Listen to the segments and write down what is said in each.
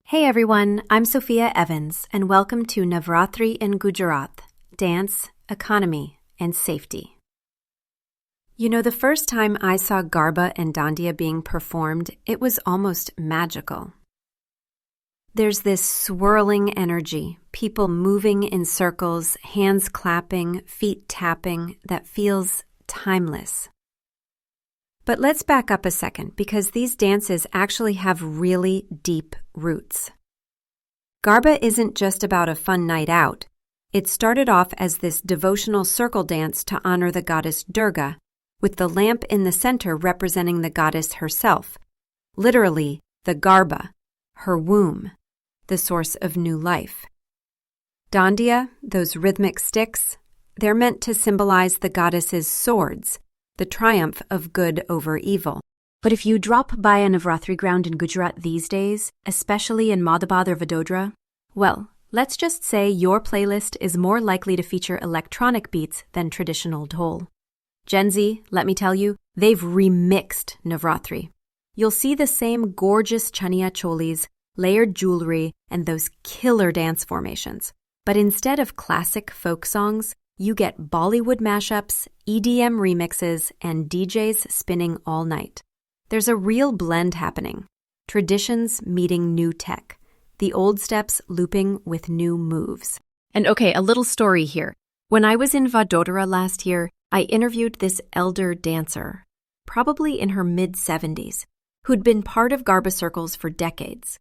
Hey everyone, I'm Sophia Evans, and welcome to Navratri in Gujarat, Dance, Economy, and Safety. You know, the first time I saw Garba and Dandiya being performed, it was almost magical. There's this swirling energy, people moving in circles, hands clapping, feet tapping, that feels timeless. But let's back up a second, because these dances actually have really deep roots. Garba isn't just about a fun night out. It started off as this devotional circle dance to honor the goddess Durga, with the lamp in the center representing the goddess herself, literally the Garba, her womb, the source of new life. Dandiya, those rhythmic sticks, they're meant to symbolize the goddess's swords, the triumph of good over evil. But if you drop by a Navratri ground in Gujarat these days, especially in Moradabad or Vadodara, well, let's just say your playlist is more likely to feature electronic beats than traditional dhol. Gen Z, let me tell you, they've remixed Navratri. You'll see the same gorgeous chaniya cholis, layered jewelry, and those killer dance formations. But instead of classic folk songs, you get Bollywood mashups, EDM remixes, and DJs spinning all night. There's a real blend happening. Traditions meeting new tech. The old steps looping with new moves. And okay, a little story here. When I was in Vadodara last year, I interviewed this elder dancer, probably in her mid-70s, who'd been part of Garba circles for decades.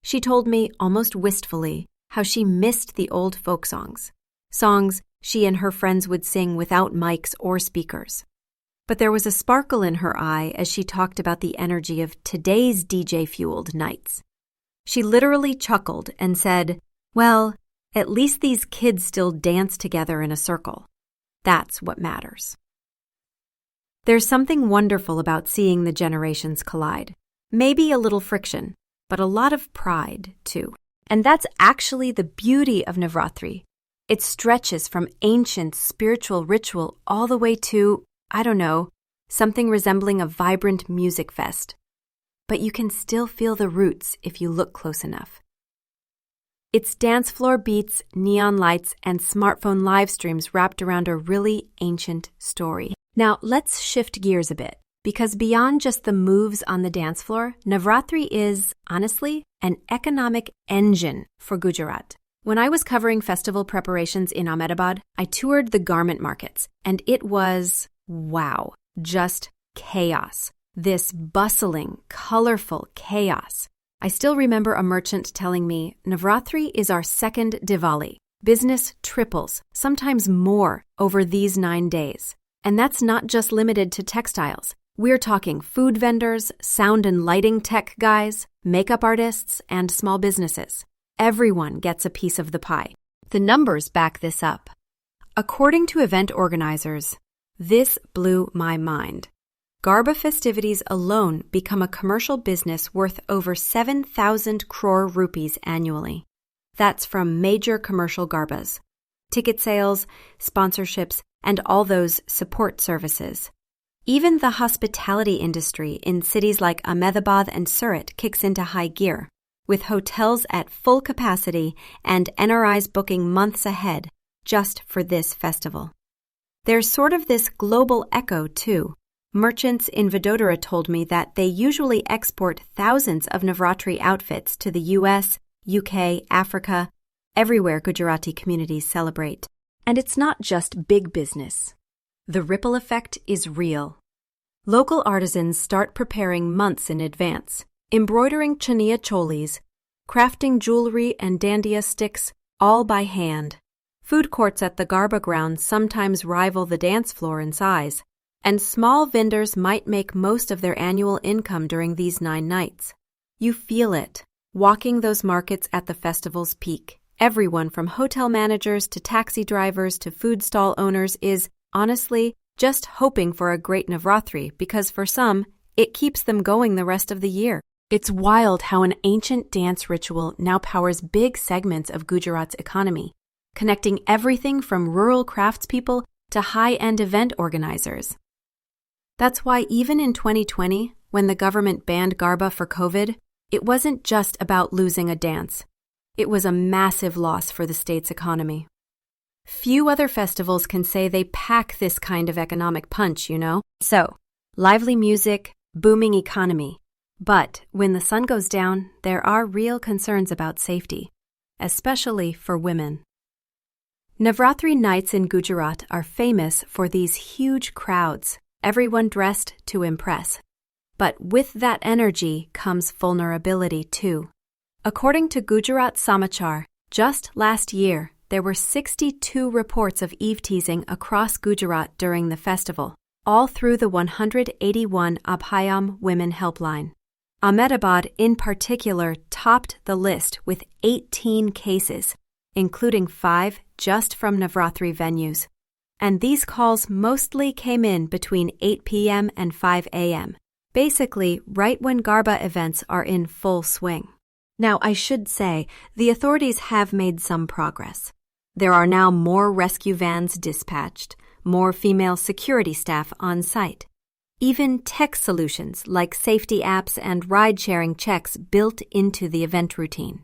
She told me, almost wistfully, how she missed the old folk songs she and her friends would sing without mics or speakers. But there was a sparkle in her eye as she talked about the energy of today's DJ-fueled nights. She literally chuckled and said, well, at least these kids still dance together in a circle. That's what matters. There's something wonderful about seeing the generations collide. Maybe a little friction, but a lot of pride, too. And that's actually the beauty of Navratri. It stretches from ancient spiritual ritual all the way to, something resembling a vibrant music fest. But you can still feel the roots if you look close enough. It's dance floor beats, neon lights, and smartphone live streams wrapped around a really ancient story. Now, let's shift gears a bit, because beyond just the moves on the dance floor, Navratri is, honestly, an economic engine for Gujarat. When I was covering festival preparations in Ahmedabad, I toured the garment markets, and it was, wow, just chaos. This bustling, colorful chaos. I still remember a merchant telling me, Navratri is our second Diwali. Business triples, sometimes more, over these 9 days. And that's not just limited to textiles. We're talking food vendors, sound and lighting tech guys, makeup artists, and small businesses. Everyone gets a piece of the pie. The numbers back this up. According to event organizers, this blew my mind. Garba festivities alone become a commercial business worth over 7,000 crore rupees annually. That's from major commercial Garbas, ticket sales, sponsorships, and all those support services. Even the hospitality industry in cities like Ahmedabad and Surat kicks into high gear, with hotels at full capacity and NRIs booking months ahead just for this festival. There's sort of this global echo, too. Merchants in Vadodara told me that they usually export thousands of Navratri outfits to the US, UK, Africa, everywhere Gujarati communities celebrate. And it's not just big business. The ripple effect is real. Local artisans start preparing months in advance, embroidering chaniya cholis, crafting jewelry and dandiya sticks, all by hand. Food courts at the Garba grounds sometimes rival the dance floor in size. And small vendors might make most of their annual income during these 9 nights. You feel it, walking those markets at the festival's peak. Everyone from hotel managers to taxi drivers to food stall owners is, honestly, just hoping for a great Navratri because for some, it keeps them going the rest of the year. It's wild how an ancient dance ritual now powers big segments of Gujarat's economy, connecting everything from rural craftspeople to high-end event organizers. That's why even in 2020, when the government banned Garba for COVID, it wasn't just about losing a dance. It was a massive loss for the state's economy. Few other festivals can say they pack this kind of economic punch, you know? So, lively music, booming economy. But when the sun goes down, there are real concerns about safety, especially for women. Navratri nights in Gujarat are famous for these huge crowds, everyone dressed to impress. But with that energy comes vulnerability too. According to Gujarat Samachar, just last year, there were 62 reports of eve-teasing across Gujarat during the festival, all through the 181 Abhayam Women Helpline. Ahmedabad, in particular, topped the list with 18 cases, including 5 just from Navratri venues. And these calls mostly came in between 8 p.m. and 5 a.m., basically right when Garba events are in full swing. Now, I should say, the authorities have made some progress. There are now more rescue vans dispatched, more female security staff on site. Even tech solutions like safety apps and ride-sharing checks built into the event routine.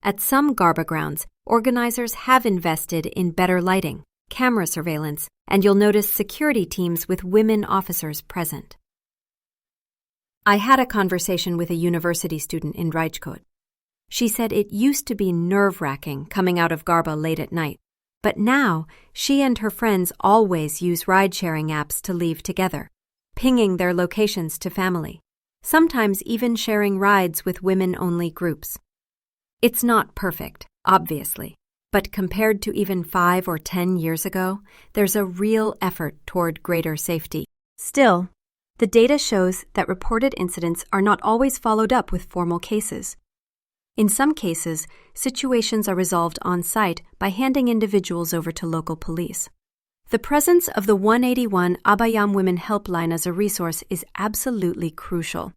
At some Garba grounds, organizers have invested in better lighting, camera surveillance, and you'll notice security teams with women officers present. I had a conversation with a university student in Rajkot. She said it used to be nerve-wracking coming out of Garba late at night, but now she and her friends always use ride-sharing apps to leave together, pinging their locations to family, sometimes even sharing rides with women-only groups. It's not perfect, obviously, but compared to even 5 or 10 years ago, there's a real effort toward greater safety. Still, the data shows that reported incidents are not always followed up with formal cases. In some cases, situations are resolved on-site by handing individuals over to local police. The presence of the 181 Abhayam Women Helpline as a resource is absolutely crucial.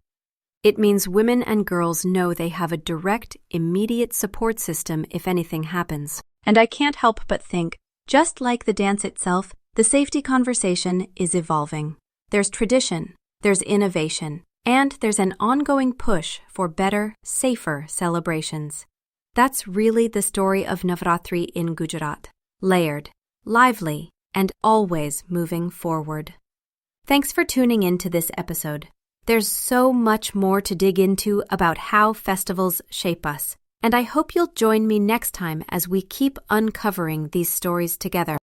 It means women and girls know they have a direct, immediate support system if anything happens. And I can't help but think, just like the dance itself, the safety conversation is evolving. There's tradition, there's innovation, and there's an ongoing push for better, safer celebrations. That's really the story of Navratri in Gujarat. Layered, lively, and always moving forward. Thanks for tuning in to this episode. There's so much more to dig into about how festivals shape us, and I hope you'll join me next time as we keep uncovering these stories together.